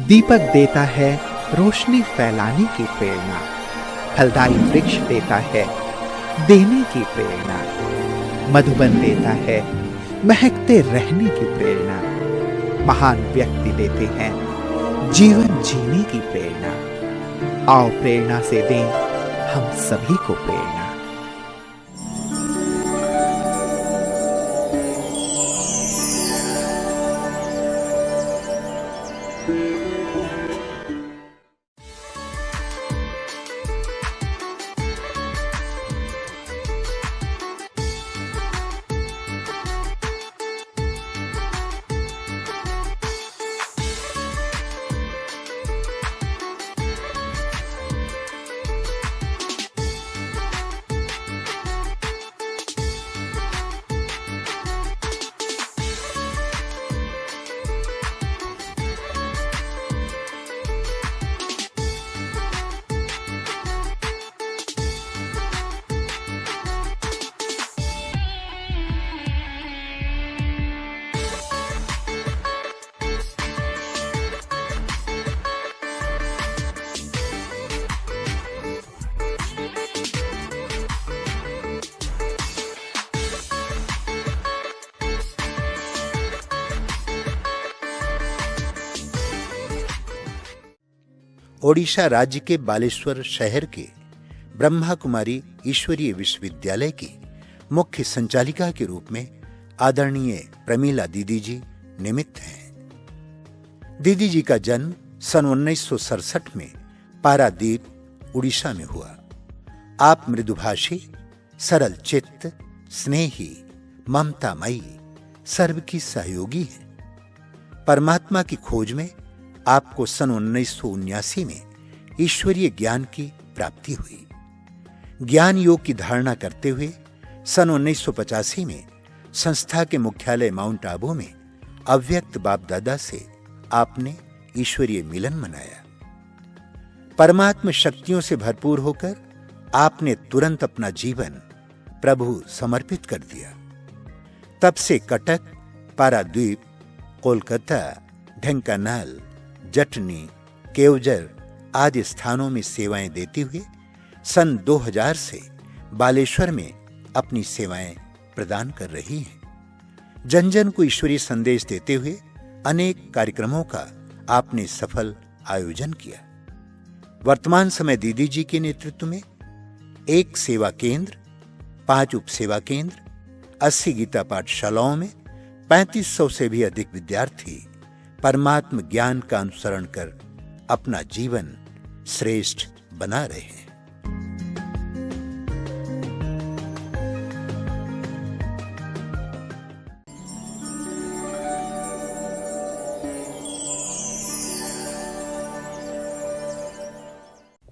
दीपक देता है रोशनी फैलाने की प्रेरणा, फलदायी वृक्ष देता है देने की प्रेरणा, मधुबन देता है महकते रहने की प्रेरणा, महान व्यक्ति देते हैं जीवन जीने की प्रेरणा। आओ प्रेरणा से दें हम सभी को प्रेरणा। ओडिशा राज्य के बालेश्वर शहर के ब्रह्मा कुमारी ईश्वरीय विश्वविद्यालय की मुख्य संचालिका के रूप में आदरणीय प्रमीला दीदी जी निमित्त हैं। दीदी जी का जन्म सन 1967 में पारादीप, उड़ीसा में हुआ। आप मृदुभाषी, सरल चित्त, स्नेही, ममतामयी, सर्व की सहयोगी हैं। परमात्मा की खोज में आपको सन 1979 में ईश्वरीय ज्ञान की प्राप्ति हुई। ज्ञान योग की धारणा करते हुए सन 1985 में संस्था के मुख्यालय माउंट आबू में अव्यक्त बाप दादा से आपने ईश्वरीय मिलन मनाया। परमात्म शक्तियों से भरपूर होकर आपने तुरंत अपना जीवन प्रभु समर्पित कर दिया। तब से कटक, पारादीप, कोलकाता, ढेंकानाल, जटनी, केवझर आदि स्थानों में सेवाएं देते हुए सन 2000 से बालेश्वर में अपनी सेवाएं प्रदान कर रही हैं। जन जन को ईश्वरीय संदेश देते हुए अनेक कार्यक्रमों का आपने सफल आयोजन किया। वर्तमान समय दीदी जी के नेतृत्व में 1 सेवा केंद्र, 5 उप सेवा केंद्र, 80 गीता पाठशालाओं में 3500 से भी अधिक विद्यार्थी परमात्म ज्ञान का अनुसरण कर अपना जीवन श्रेष्ठ बना रहे हैं।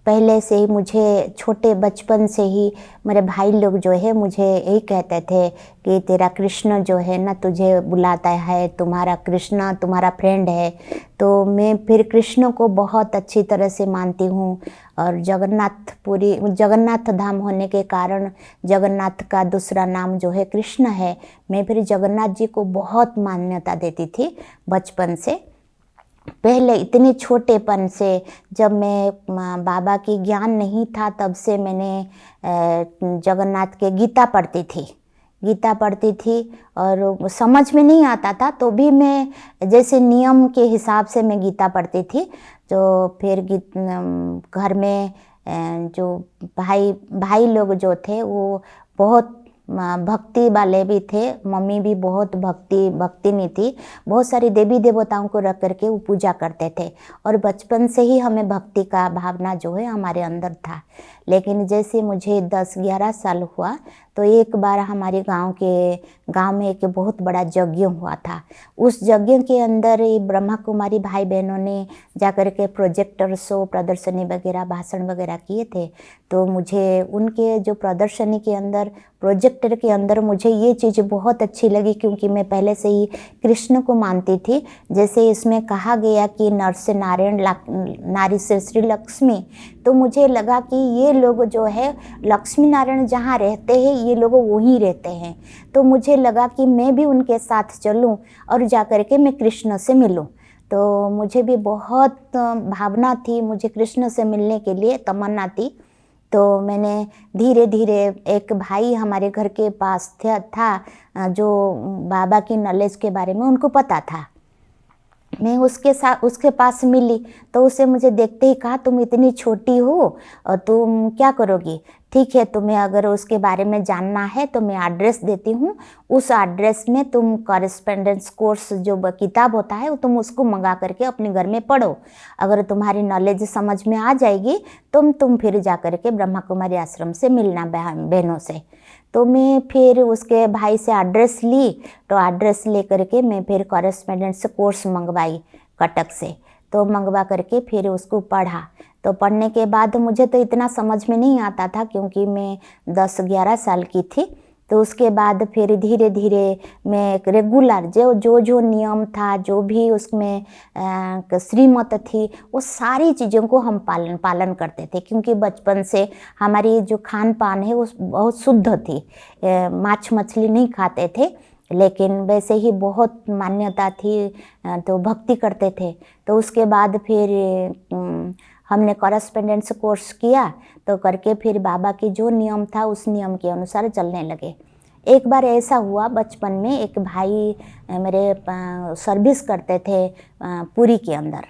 पहले से ही मुझे छोटे बचपन से ही मेरे भाई लोग जो है मुझे यही कहते थे कि तेरा कृष्ण जो है ना तुझे बुलाता है, तुम्हारा कृष्ण तुम्हारा फ्रेंड है। तो मैं फिर कृष्ण को बहुत अच्छी तरह से मानती हूँ और जगन्नाथ धाम होने के कारण जगन्नाथ का दूसरा नाम जो है कृष्ण है। मैं फिर जगन्नाथ जी को बहुत मान्यता देती थी बचपन से। पहले इतने छोटेपन से, जब मैं बाबा की ज्ञान नहीं था तब से मैंने जगन्नाथ के गीता पढ़ती थी और समझ में नहीं आता था तो भी मैं जैसे नियम के हिसाब से मैं गीता पढ़ती थी। तो फिर घर में जो भाई लोग जो थे वो बहुत भक्ति वाले भी थे। मम्मी भी बहुत भक्तिनी थी। बहुत सारी देवी देवताओं को रख करके वो पूजा करते थे और बचपन से ही हमें भक्ति का भावना जो है हमारे अंदर था। लेकिन जैसे मुझे 10-11 साल हुआ तो एक बार हमारे गांव में एक बहुत बड़ा यज्ञ हुआ था। उस यज्ञ के अंदर ये ब्रह्मा कुमारी भाई बहनों ने जाकर के प्रोजेक्टर शो, प्रदर्शनी वगैरह, भाषण वगैरह किए थे। तो मुझे उनके जो प्रदर्शनी के अंदर, प्रोजेक्टर के अंदर मुझे ये चीज़ बहुत अच्छी लगी क्योंकि मैं पहले से ही कृष्ण को मानती थी। जैसे इसमें कहा गया कि नर से नारायण, नारी से श्री लक्ष्मी, तो मुझे लगा कि ये लोग जो है लक्ष्मी नारायण जहाँ रहते हैं ये लोग वहीं रहते हैं। तो मुझे लगा कि मैं भी उनके साथ चलूं और जाकर के मैं कृष्ण से मिलूं। तो मुझे भी बहुत भावना थी, मुझे कृष्ण से मिलने के लिए तमन्ना थी। तो मैंने धीरे धीरे, एक भाई हमारे घर के पास था जो बाबा की नॉलेज के बारे में उनको पता था। मैं उसके पास मिली तो उससे मुझे देखते ही कहा, तुम इतनी छोटी हो और तुम क्या करोगी? ठीक है, तुम्हें अगर उसके बारे में जानना है तो मैं एड्रेस देती हूँ, उस एड्रेस में तुम कॉरेस्पेंडेंस कोर्स जो किताब होता है वो तुम उसको मंगा करके अपने घर में पढ़ो। अगर तुम्हारी नॉलेज समझ में आ जाएगी तुम फिर जा कर के ब्रह्मा कुमारी आश्रम से मिलना बहनों से। तो मैं फिर उसके भाई से एड्रेस ली, तो एड्रेस ले करके मैं फिर कॉरेस्पेंडेंस कोर्स मंगवाई कटक से। तो मंगवा करके फिर उसको पढ़ा। तो पढ़ने के बाद मुझे तो इतना समझ में नहीं आता था क्योंकि मैं 10-11 साल की थी। तो उसके बाद फिर धीरे धीरे मैं एक रेगुलर जो नियम था, जो भी उसमें श्रीमत थी, वो सारी चीज़ों को हम पालन करते थे क्योंकि बचपन से हमारी जो खान पान है वो बहुत शुद्ध थी। मांस मछली नहीं खाते थे, लेकिन वैसे ही बहुत मान्यता थी, तो भक्ति करते थे। तो उसके बाद फिर हमने कॉरेस्पेंडेंस कोर्स किया, तो करके फिर बाबा की जो नियम था उस नियम के अनुसार चलने लगे। एक बार ऐसा हुआ बचपन में, एक भाई मेरे सर्विस करते थे पुरी के अंदर,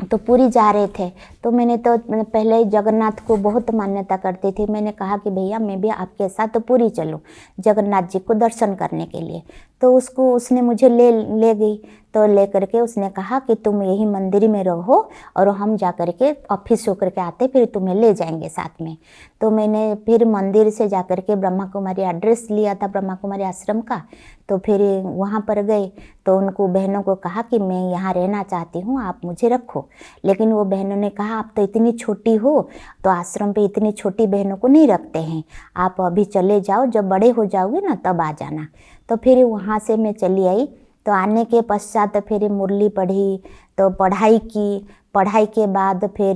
तो पुरी जा रहे थे। तो मैंने पहले जगन्नाथ को बहुत मान्यता करती थी। मैंने कहा कि भैया मैं भी आपके साथ पुरी चलूं जगन्नाथ जी को दर्शन करने के लिए। तो उसने मुझे ले गई। तो ले करके उसने कहा कि तुम यही मंदिर में रहो और हम जा कर के ऑफिस होकर के आते फिर तुम्हें ले जाएंगे साथ में। तो मैंने फिर मंदिर से जा कर के ब्रह्मा कुमारी एड्रेस लिया था ब्रह्मा कुमारी आश्रम का। तो फिर वहाँ पर गए तो उनको बहनों को कहा कि मैं यहाँ रहना चाहती हूँ, आप मुझे रखो। लेकिन वो बहनों ने कहा आप तो इतनी छोटी हो, तो आश्रम पे इतनी छोटी बहनों को नहीं रखते हैं, आप अभी चले जाओ, जब बड़े हो जाओगे ना तब आ जाना। तो फिर वहाँ से मैं चली आई। तो आने के पश्चात फिर मुरली पढ़ी, तो पढ़ाई के बाद फिर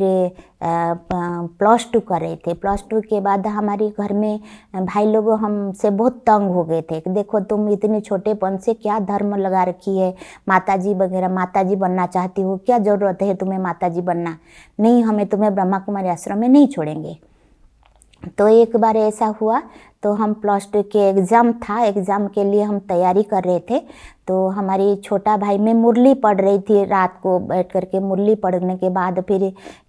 +2 कर रहे थे। +2 के बाद हमारे घर में भाई लोग हमसे बहुत तंग हो गए थे कि देखो तुम इतने छोटेपन से क्या धर्म लगा रखी है, माताजी वगैरह, माताजी बनना चाहती हो, क्या ज़रूरत है तुम्हें माताजी बनना, नहीं हमें तुम्हें ब्रह्मा कुमारी आश्रम में नहीं छोड़ेंगे। तो एक बार ऐसा हुआ, तो हम +2 के एग्ज़ाम था, एग्ज़ाम के लिए हम तैयारी कर रहे थे। तो हमारी छोटा भाई, मैं मुरली पढ़ रही थी, रात को बैठ कर के मुरली पढ़ने के बाद फिर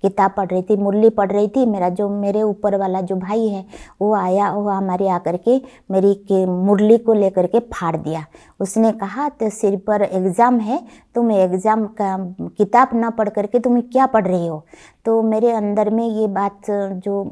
किताब पढ़ रही थी, मुरली पढ़ रही थी। मेरे ऊपर वाला जो भाई है वो आया, वो हमारे आकर के मेरी मुरली को लेकर के फाड़ दिया। उसने कहा तो सिर पर एग्ज़ाम है, तुम एग्ज़ाम का किताब ना पढ़ करके तुम क्या पढ़ रही हो। तो मेरे अंदर में ये बात जो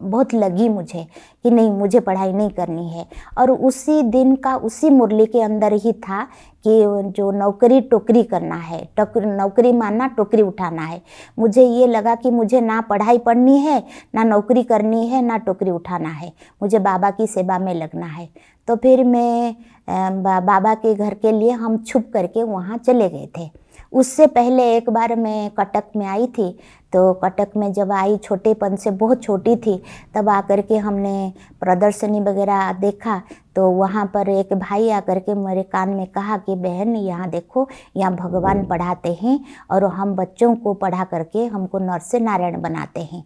बहुत लगी मुझे कि नहीं, मुझे पढ़ाई नहीं करनी है। और उसी दिन का उसी मुरली के अंदर ही था कि जो नौकरी टोकरी करना है, नौकरी मानना, टोकरी उठाना है। मुझे ये लगा कि मुझे ना पढ़ाई पढ़नी है, ना नौकरी करनी है, ना टोकरी उठाना है, मुझे बाबा की सेवा में लगना है। तो फिर मैं बाबा के घर के लिए हम छुप करके वहाँ चले गए थे। उससे पहले एक बार मैं कटक में आई थी। तो कटक में जब आई, छोटेपन से बहुत छोटी थी, तब आकर के हमने प्रदर्शनी वगैरह देखा। तो वहाँ पर एक भाई आकर के मेरे कान में कहा कि बहन यहाँ देखो, यहाँ भगवान पढ़ाते हैं और हम बच्चों को पढ़ा करके हमको नर से नारायण बनाते हैं।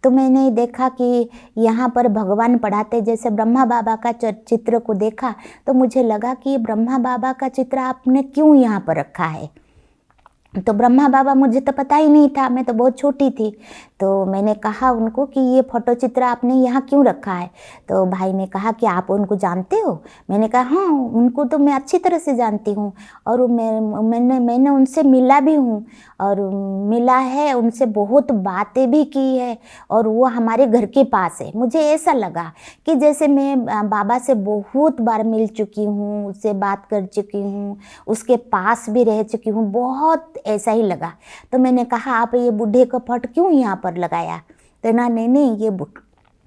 तो मैंने देखा कि यहाँ पर भगवान पढ़ाते, जैसे ब्रह्मा बाबा का चित्र को देखा तो मुझे लगा कि ब्रह्मा बाबा का चित्र आपने क्यों यहाँ पर रखा है। तो ब्रह्मा बाबा मुझे तो पता ही नहीं था, मैं तो बहुत छोटी थी। तो मैंने कहा उनको कि ये फोटो चित्र आपने यहाँ क्यों रखा है। तो भाई ने कहा कि आप उनको जानते हो। मैंने कहा हाँ, उनको तो मैं अच्छी तरह से जानती हूँ और मैंने उनसे मिला भी हूँ और मिला है, उनसे बहुत बातें भी की है और वो हमारे घर के पास है। मुझे ऐसा लगा कि जैसे मैं बाबा से बहुत बार मिल चुकी हूँ, उससे बात कर चुकी हूँ, उसके पास भी रह चुकी हूँ, बहुत ऐसा ही लगा। तो मैंने कहा आप ये बूढ़े का फोटो क्यों यहाँ पर लगाया। तो ना नहीं, ये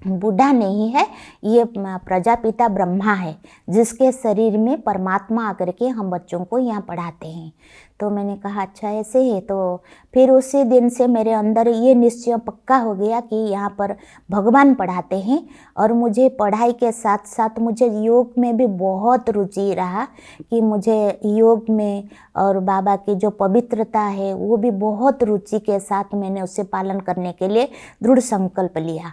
बुढ़ा नहीं है, ये प्रजापिता ब्रह्मा है जिसके शरीर में परमात्मा आकर के हम बच्चों को यहाँ पढ़ाते हैं। तो मैंने कहा अच्छा ऐसे है। तो फिर उसी दिन से मेरे अंदर ये निश्चय पक्का हो गया कि यहाँ पर भगवान पढ़ाते हैं। और मुझे पढ़ाई के साथ साथ मुझे योग में भी बहुत रुचि रहा कि मुझे योग में और बाबा की जो पवित्रता है वो भी बहुत रुचि के साथ मैंने उसे पालन करने के लिए दृढ़ संकल्प लिया।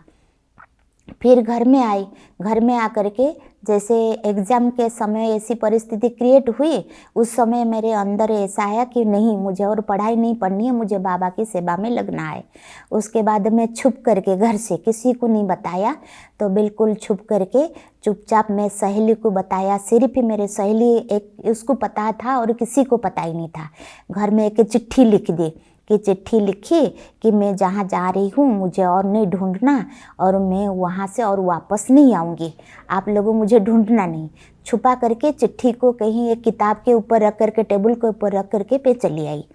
फिर घर में आई, घर में आकर के जैसे एग्ज़ाम के समय ऐसी परिस्थिति क्रिएट हुई, उस समय मेरे अंदर ऐसा आया कि नहीं, मुझे और पढ़ाई नहीं पढ़नी है, मुझे बाबा की सेवा में लगना है। उसके बाद मैं छुप करके घर से किसी को नहीं बताया, तो बिल्कुल छुप करके चुपचाप मैं सहेली को बताया। सिर्फ मेरे सहेली एक उसको पता था और किसी को पता ही नहीं था। घर में एक चिट्ठी लिख दी कि चिट्ठी लिखी कि मैं जहाँ जा रही हूँ मुझे और नहीं ढूंढना, और मैं वहाँ से और वापस नहीं आऊँगी, आप लोगों मुझे ढूंढना नहीं। छुपा करके चिट्ठी को कहीं एक किताब के ऊपर रख करके, टेबल के ऊपर रख करके पे चली आई।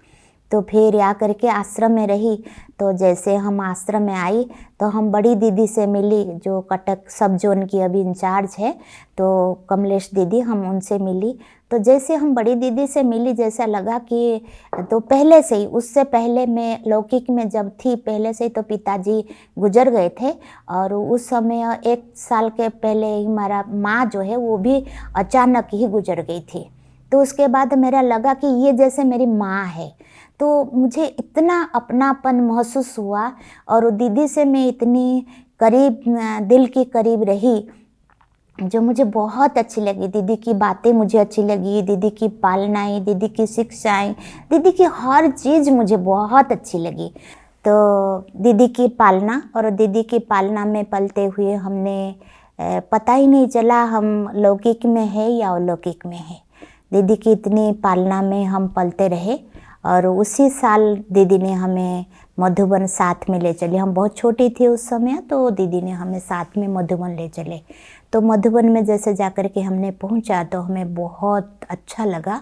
तो फिर आ करके आश्रम में रही। तो जैसे हम आश्रम में आई तो हम बड़ी दीदी से मिली जो कटक सब जोन की अभी इंचार्ज है, तो कमलेश दीदी, हम उनसे मिली। तो जैसे हम बड़ी दीदी से मिली, जैसा लगा कि तो पहले से ही, उससे पहले मैं लौकिक में जब थी पहले से ही तो पिताजी गुजर गए थे, और उस समय 1 साल के पहले ही हमारा माँ जो है वो भी अचानक ही गुजर गई थी। तो उसके बाद मेरा लगा कि ये जैसे मेरी माँ है। तो मुझे इतना अपनापन महसूस हुआ और दीदी से मैं इतनी करीब, दिल की करीब रही, जो मुझे बहुत अच्छी लगी। दीदी की बातें मुझे अच्छी लगी, दीदी की पालनाएँ, दीदी की शिक्षाएँ, दीदी की हर चीज़ मुझे बहुत अच्छी लगी। तो दीदी की पालना, और दीदी की पालना में पलते हुए हमने पता ही नहीं चला हम लौकिक में है या अलौकिक में है। दीदी की इतनी पालना में हम पलते रहे, और उसी साल दीदी ने हमें मधुबन साथ में ले चले। हम बहुत छोटी थी उस समय, तो दीदी ने हमें साथ में मधुबन ले चले। तो मधुबन में जैसे जाकर के हमने पहुंचा तो हमें बहुत अच्छा लगा।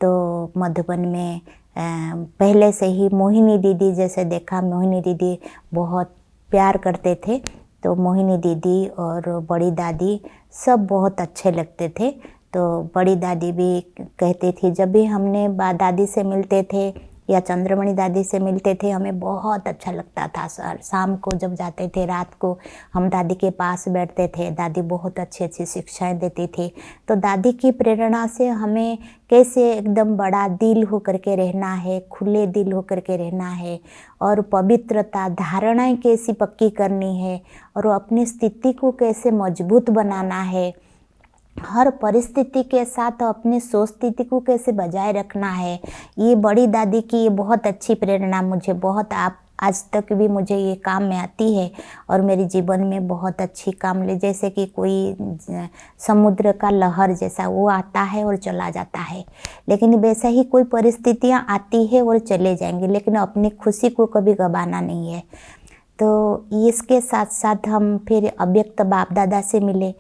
तो मधुबन में पहले से ही मोहिनी दीदी, जैसे देखा मोहिनी दीदी बहुत प्यार करते थे, तो मोहिनी दीदी और बड़ी दादी सब बहुत अच्छे लगते थे। तो बड़ी दादी भी कहती थी, जब भी हमने दादी से मिलते थे या चंद्रमणि दादी से मिलते थे हमें बहुत अच्छा लगता था। शाम को जब जाते थे, रात को हम दादी के पास बैठते थे, दादी बहुत अच्छी अच्छी शिक्षाएं देती थी। तो दादी की प्रेरणा से हमें कैसे एकदम बड़ा दिल होकर के रहना है, खुले दिल होकर के रहना है, और पवित्रता धारणाएं कैसी पक्की करनी है, और अपनी स्थिति को कैसे मजबूत बनाना है, हर परिस्थिति के साथ अपनी सोच स्थिति को कैसे बजाय रखना है। ये बड़ी दादी की ये बहुत अच्छी प्रेरणा मुझे बहुत आज तक भी मुझे ये काम में आती है, और मेरे जीवन में बहुत अच्छी काम ले, जैसे कि कोई समुद्र का लहर जैसा वो आता है और चला जाता है, लेकिन वैसा ही कोई परिस्थितियाँ आती है और चले जाएंगी, लेकिन अपनी खुशी को कभी गंवाना नहीं है। तो इसके साथ साथ हम फिर अव्यक्त बाप दादा से मिले।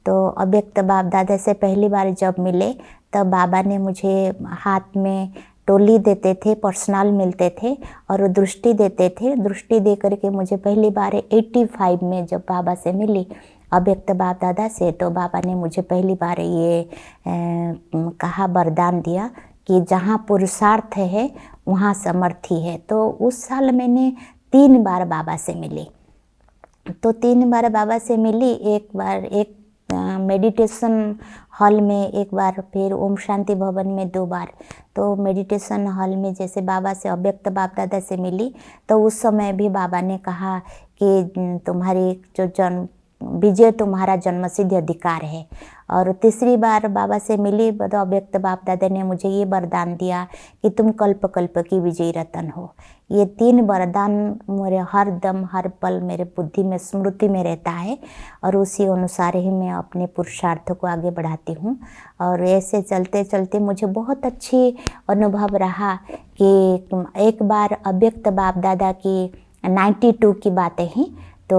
तो अव्यक्त बाप दादा से पहली बार जब मिले तब बाबा ने मुझे हाथ में टोली देते थे, पर्सनल मिलते थे और दृष्टि देते थे। दृष्टि दे करके मुझे पहली बार 85 में जब बाबा से मिली अव्यक्त बाप दादा से, तो बाबा ने मुझे पहली बार ये कहा, वरदान दिया कि जहाँ पुरुषार्थ है वहाँ समर्थी है। तो उस साल मैंने 3 बार बाबा से मिली। तो 3 बार बाबा से मिली, एक बार एक मेडिटेशन हॉल में, एक बार फिर ओम शांति भवन में 2 बार। तो मेडिटेशन हॉल में जैसे बाबा से अव्यक्त बाप दादा से मिली, तो उस समय भी बाबा ने कहा कि तुम्हारी जो जन्म विजय तुम्हारा जन्मसिद्ध अधिकार है। और तीसरी बार बाबा से मिली तो अव्यक्त बाप दादा ने मुझे ये वरदान दिया कि तुम कल्प कल्प की विजयी रतन हो। ये 3 वरदान मेरे हर दम हर पल मेरे बुद्धि में स्मृति में रहता है, और उसी अनुसार ही मैं अपने पुरुषार्थ को आगे बढ़ाती हूँ। और ऐसे चलते चलते मुझे बहुत अच्छी अनुभव रहा कि एक बार अव्यक्त बाप दादा की 92 की बातें हैं। तो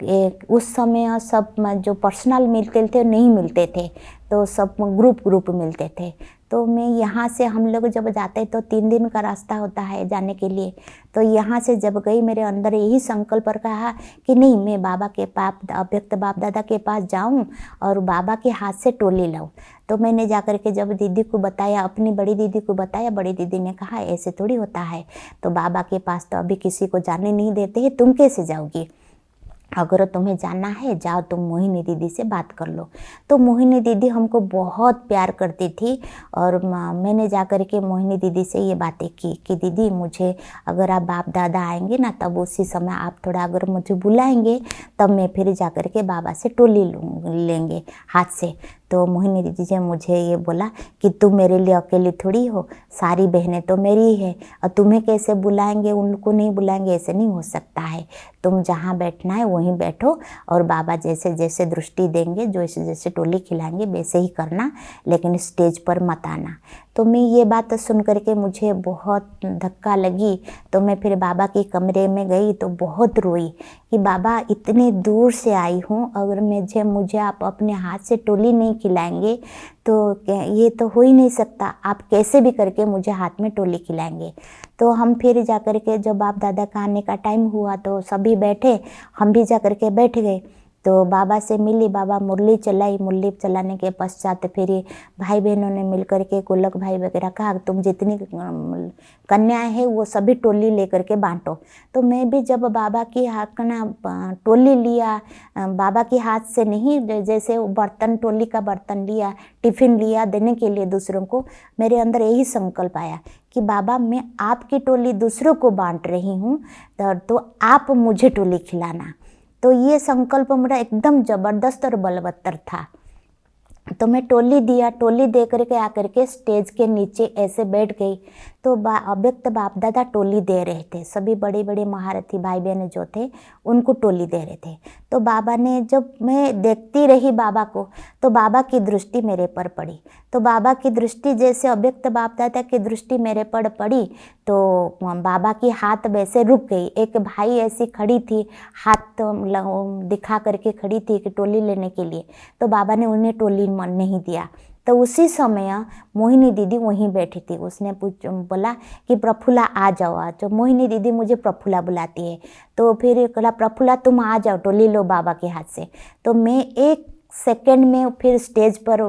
एक उस समय सब जो पर्सनल मिलते थे नहीं मिलते थे, तो सब ग्रुप मिलते थे। तो मैं यहाँ से हम लोग जब जाते तो 3 दिन का रास्ता होता है जाने के लिए। तो यहाँ से जब गई मेरे अंदर यही संकल्प रहा कि नहीं, मैं बाबा के अव्यक्त बाप दादा के पास जाऊँ और बाबा के हाथ से टोली लाऊँ। तो मैंने जाकर के जब दीदी को बताया, अपनी बड़ी दीदी को बताया, बड़ी दीदी ने कहा ऐसे थोड़ी होता है, तो बाबा के पास तो अभी किसी को जाने नहीं देते हैं, तुम कैसे जाओगी? अगर तुम्हें जाना है जाओ, तुम मोहिनी दीदी से बात कर लो। तो मोहिनी दीदी हमको बहुत प्यार करती थी और मैंने जाकर के मोहिनी दीदी से ये बातें की कि दीदी मुझे अगर आप बाप दादा आएंगे ना, तब उसी समय आप थोड़ा अगर मुझे बुलाएंगे, तब मैं फिर जाकर के बाबा से टोली लेंगे हाथ से। तो मोहिनी दीदी ने मुझे ये बोला कि तुम मेरे लिए अकेली थोड़ी हो, सारी बहनें तो मेरी है और तुम्हें कैसे बुलाएंगे, उनको नहीं बुलाएंगे, ऐसे नहीं हो सकता है। तुम जहाँ बैठना है वहीं बैठो और बाबा जैसे जैसे दृष्टि देंगे, जैसे जैसे टोली खिलाएंगे वैसे ही करना, लेकिन स्टेज पर मत आना। तो मैं ये बात सुन करके मुझे बहुत धक्का लगी। तो मैं फिर बाबा के कमरे में गई तो बहुत रोई कि बाबा इतनी दूर से आई हूँ, अगर मुझे आप अपने हाथ से टोली नहीं खिलाएंगे तो ये तो हो ही नहीं सकता, आप कैसे भी करके मुझे हाथ में टोली खिलाएंगे। तो हम फिर जाकर के जब बाप दादा का आने का टाइम हुआ तो सभी बैठे, हम भी जाकर के बैठ गए। तो बाबा से मिली, बाबा मुरली चलाई, मुरली चलाने के पश्चात फिर भाई बहनों ने मिल कर के, गोलक भाई वगैरह कहा तुम जितनी कन्याएं हैं वो सभी टोली लेकर के बांटो। तो मैं भी जब बाबा की टोली लिया, बाबा के हाथ से नहीं, जैसे बर्तन, टोली का बर्तन लिया, टिफ़िन लिया देने के लिए दूसरों को, मेरे अंदर यही संकल्प आया कि बाबा मैं आपकी टोली दूसरों को बांट रही हूँ, तो आप मुझे टोली खिलाना। तो ये संकल्प मेरा एकदम ज़बरदस्त और बलवत्तर था। तो मैं टोली दिया, टोली दे करके आकर के स्टेज के नीचे ऐसे बैठ गई। तो अव्यक्त बाप दादा टोली दे रहे थे, सभी बड़े बड़े महारथी भाई बहन जो थे उनको टोली दे रहे थे। तो बाबा ने, जब मैं देखती रही बाबा को, तो बाबा की दृष्टि मेरे पर पड़ी। तो बाबा की दृष्टि जैसे अव्यक्त बाप दादा की दृष्टि मेरे पर पड़ी तो बाबा की हाथ वैसे रुक गई। एक भाई ऐसी खड़ी थी, हाथ दिखा करके खड़ी थी कि टोली लेने के लिए, तो बाबा ने उन्हें टोली नहीं दिया। तो उसी समय मोहिनी दीदी वहीं बैठी थी, उसने बोला कि प्रफुल्ला आ जाओ आज। तो मोहिनी दीदी मुझे प्रफुल्ला बुलाती है, तो फिर कहा प्रफुल्ला तुम आ जाओ, टोली लो बाबा के हाथ से। तो मैं 1 सेकंड में फिर स्टेज पर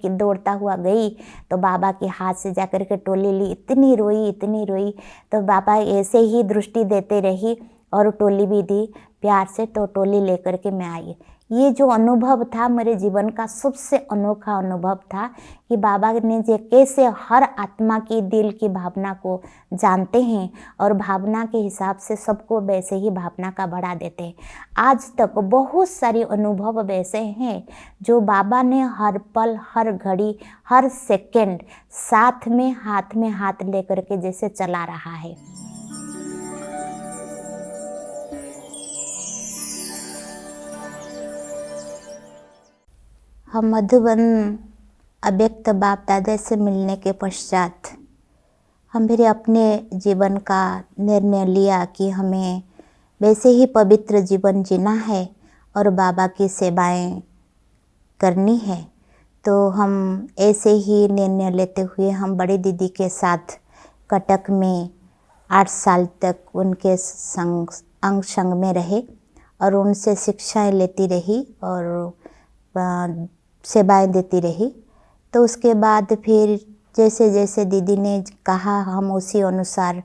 दौड़ता हुआ गई, तो बाबा के हाथ से जाकर के टोली ली। इतनी रोई, तो बाबा ऐसे ही दृष्टि देते रही और टोली भी दी प्यार से। तो टोली लेकर के मैं आई। ये जो अनुभव था मेरे जीवन का सबसे अनोखा अनुभव था कि बाबा ने जो कैसे हर आत्मा की दिल की भावना को जानते हैं और भावना के हिसाब से सबको वैसे ही भावना का बढ़ा देते हैं। आज तक बहुत सारे अनुभव वैसे हैं जो बाबा ने हर पल, हर घड़ी, हर सेकंड साथ में हाथ लेकर के जैसे चला रहा है। हम मधुबन अव्यक्त बाप दादा से मिलने के पश्चात हम फिर अपने जीवन का निर्णय लिया कि हमें वैसे ही पवित्र जीवन जीना है और बाबा की सेवाएं करनी है। तो हम ऐसे ही निर्णय लेते हुए हम बड़ी दीदी के साथ कटक में 8 साल तक उनके अंग संग में रहे और उनसे शिक्षाएं लेती रही और सेवाएं देती रही। तो उसके बाद फिर जैसे जैसे दीदी ने कहा हम उसी अनुसार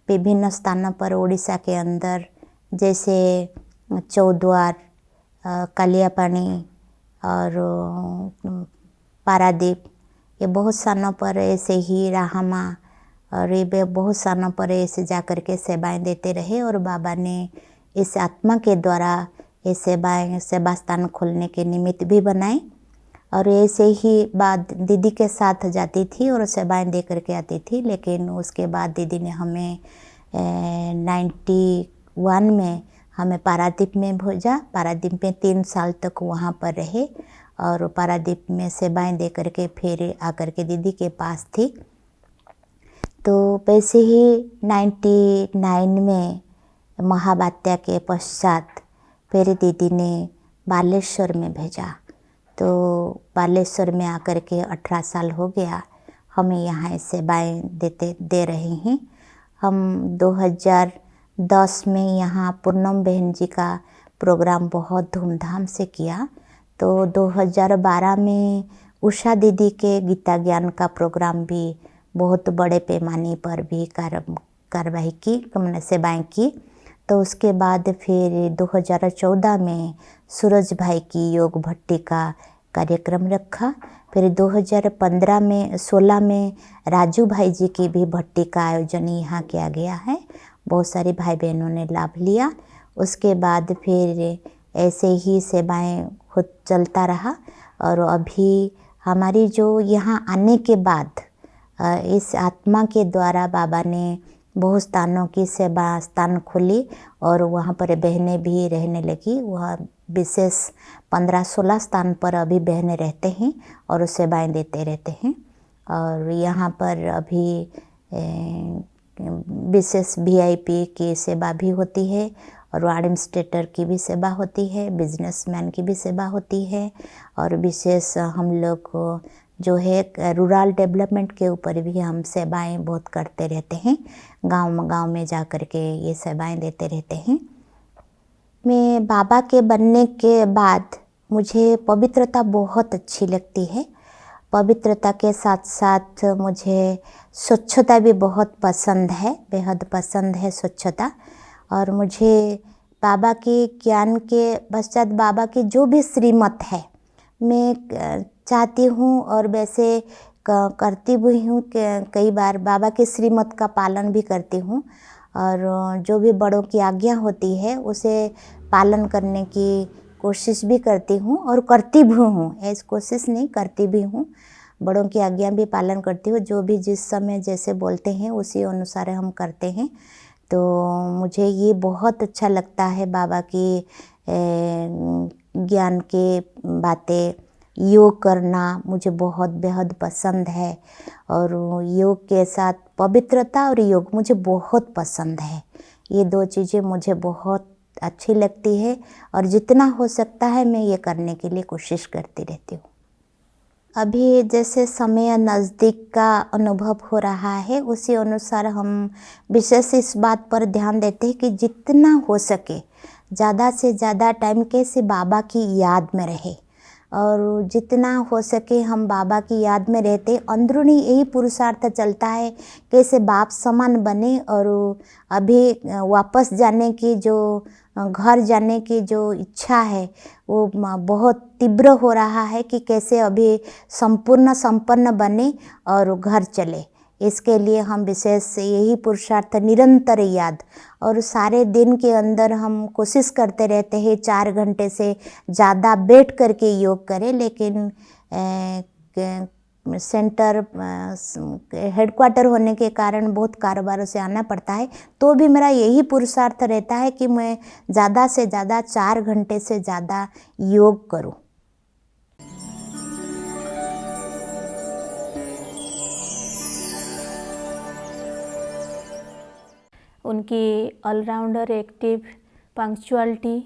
विभिन्न स्थानों पर उड़ीसा के अंदर, जैसे चौद्वार, कालियापानी और पारादीप, ये बहुत स्थानों पर ऐसे ही राहमा और ये बहुत स्थानों पर ऐसे जाकर के सेवाएं देते रहे। और बाबा ने इस आत्मा के द्वारा ये सेवा स्थान खोलने के निमित्त भी बनाए। और ऐसे ही बाद दीदी के साथ जाती थी और सेवाएं दे करके आती थी। लेकिन उसके बाद दीदी ने हमें 91 में हमें पारादीप में भेजा। पारादीप में 3 साल तक वहाँ पर रहे और पारादीप में सेवाएं दे करके फिर आकर के दीदी के पास थी। तो वैसे ही 99 में महावात्या के पश्चात फिर दीदी ने बालेश्वर में भेजा। तो बालेश्वर में आकर के 18 साल हो गया हमें यहाँ सेवाएं दे रहे हैं। हम 2010 में यहाँ पूनम बहन जी का प्रोग्राम बहुत धूमधाम से किया। तो 2012 में उषा दीदी के गीता ज्ञान का प्रोग्राम भी बहुत बड़े पैमाने पर भी कार्रवाई की, हमने सेवाएं की। तो उसके बाद फिर 2014 में सूरज भाई की योग भट्टी का कार्यक्रम रखा। फिर 2015 में 16 में राजू भाई जी की भी भट्टी का आयोजन यहाँ किया गया है। बहुत सारे भाई बहनों ने लाभ लिया। उसके बाद फिर ऐसे ही सेवाएं खुद चलता रहा। और अभी हमारी जो यहाँ आने के बाद इस आत्मा के द्वारा बाबा ने बहुत स्थानों की सेवा स्थान खोली और वहाँ पर बहनें भी रहने लगी। वह विशेष 15-16 स्थान पर अभी बहनें रहते हैं और सेवाएं देते रहते हैं। और यहाँ पर अभी विशेष VIP की सेवा भी होती है और एडमिनिस्ट्रेटर की भी सेवा होती है, बिजनेसमैन की भी सेवा होती है। और विशेष हम लोग जो है रूरल डेवलपमेंट के ऊपर भी हम सेवाएं बहुत करते रहते हैं। गांव में जा कर के ये सेवाएं देते रहते हैं। मैं बाबा के बनने के बाद मुझे पवित्रता बहुत अच्छी लगती है। पवित्रता के साथ साथ मुझे स्वच्छता भी बहुत पसंद है, बेहद पसंद है स्वच्छता। और मुझे बाबा के ज्ञान के पश्चात बाबा की जो भी श्रीमत है मैं चाहती हूँ और वैसे करती भी हूँ। कई बार बाबा के श्रीमत का पालन भी करती हूँ और जो भी बड़ों की आज्ञा होती है उसे पालन करने की कोशिश भी करती हूँ और करती भी हूँ। ऐसी कोशिश नहीं, करती भी हूँ। बड़ों की आज्ञा भी पालन करती हूँ। जो भी जिस समय जैसे बोलते हैं उसी अनुसार हम करते हैं। तो मुझे ये बहुत अच्छा लगता है बाबा की ज्ञान के बातें, योग करना मुझे बहुत बेहद पसंद है। और योग के साथ पवित्रता और योग मुझे बहुत पसंद है। ये दो चीज़ें मुझे बहुत अच्छी लगती है और जितना हो सकता है मैं ये करने के लिए कोशिश करती रहती हूँ। अभी जैसे समय नज़दीक का अनुभव हो रहा है उसी अनुसार हम विशेष इस बात पर ध्यान देते हैं कि जितना हो सके ज़्यादा से ज़्यादा टाइम कैसे बाबा की याद में रहे और जितना हो सके हम बाबा की याद में रहते। अंदरूनी यही पुरुषार्थ चलता है कैसे बाप समान बने। और अभी वापस जाने की जो घर जाने की जो इच्छा है वो बहुत तीव्र हो रहा है कि कैसे अभी संपन्न बने और घर चले। इसके लिए हम विशेष यही पुरुषार्थ निरंतर याद और सारे दिन के अंदर हम कोशिश करते रहते हैं 4 घंटे से ज़्यादा बैठ करके योग करें। लेकिन सेंटर हेडक्वार्टर होने के कारण बहुत कारोबारों से आना पड़ता है। तो भी मेरा यही पुरुषार्थ रहता है कि मैं ज़्यादा से ज़्यादा 4 घंटे से ज़्यादा योग करूं। उनकी ऑलराउंडर, एक्टिव, पंक्चुअलिटी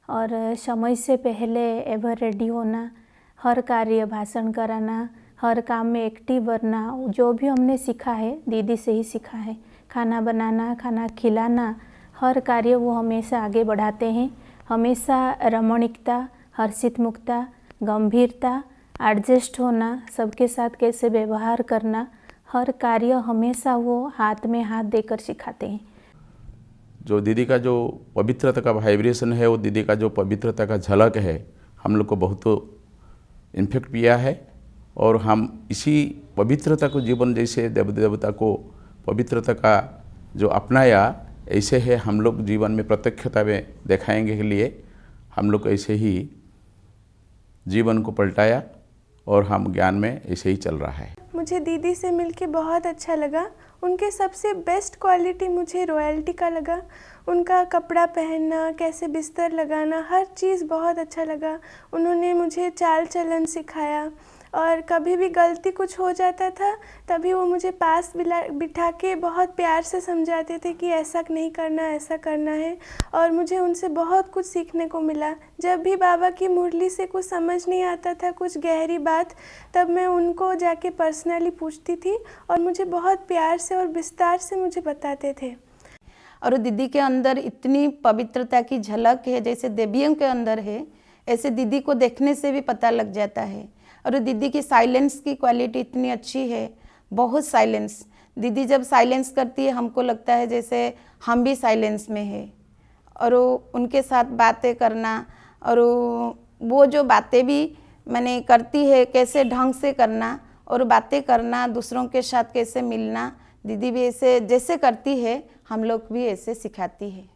और समय से पहले एवर रेडी होना, हर कार्य भाषण कराना, हर काम में एक्टिव बनना, जो भी हमने सीखा है दीदी से ही सीखा है। खाना बनाना, खाना खिलाना, हर कार्य वो हमेशा आगे बढ़ाते हैं। हमेशा रमणीकता, हर्षित मुक्ता, गंभीरता, एडजस्ट होना, सबके साथ कैसे व्यवहार करना, हर कार्य हमेशा वो हाथ में हाथ देकर सिखाते हैं। जो दीदी का जो पवित्रता का वाइब्रेशन है, वो दीदी का जो पवित्रता का झलक है, हम लोग को बहुत इन्फेक्ट किया है। और हम इसी पवित्रता को जीवन जैसे देवता को पवित्रता का जो अपनाया, ऐसे है हम लोग जीवन में प्रत्यक्षता में दिखाएंगे के लिए हम लोग ऐसे ही जीवन को पलटाया और हम ज्ञान में ऐसे ही चल रहा है। मुझे दीदी से मिलके बहुत अच्छा लगा। उनके सबसे बेस्ट क्वालिटी मुझे रॉयल्टी का लगा। उनका कपड़ा पहनना, कैसे बिस्तर लगाना, हर चीज़ बहुत अच्छा लगा। उन्होंने मुझे चाल चलन सिखाया और कभी भी गलती कुछ हो जाता था तभी वो मुझे पास बिठा के बहुत प्यार से समझाते थे कि ऐसा नहीं करना, ऐसा करना है। और मुझे उनसे बहुत कुछ सीखने को मिला। जब भी बाबा की मुरली से कुछ समझ नहीं आता था, कुछ गहरी बात, तब मैं उनको जाके पर्सनली पूछती थी और मुझे बहुत प्यार से और विस्तार से मुझे बताते थे। और दीदी के अंदर इतनी पवित्रता की झलक है, जैसे देवियों के अंदर है, ऐसे दीदी को देखने से भी पता लग जाता है। और दीदी की साइलेंस की क्वालिटी इतनी अच्छी है, बहुत साइलेंस। दीदी जब साइलेंस करती है हमको लगता है जैसे हम भी साइलेंस में है। और उनके साथ बातें करना, और वो जो बातें भी मैंने करती है कैसे ढंग से करना, और बातें करना, दूसरों के साथ कैसे मिलना, दीदी भी ऐसे जैसे करती है हम लोग भी ऐसे सिखाती है।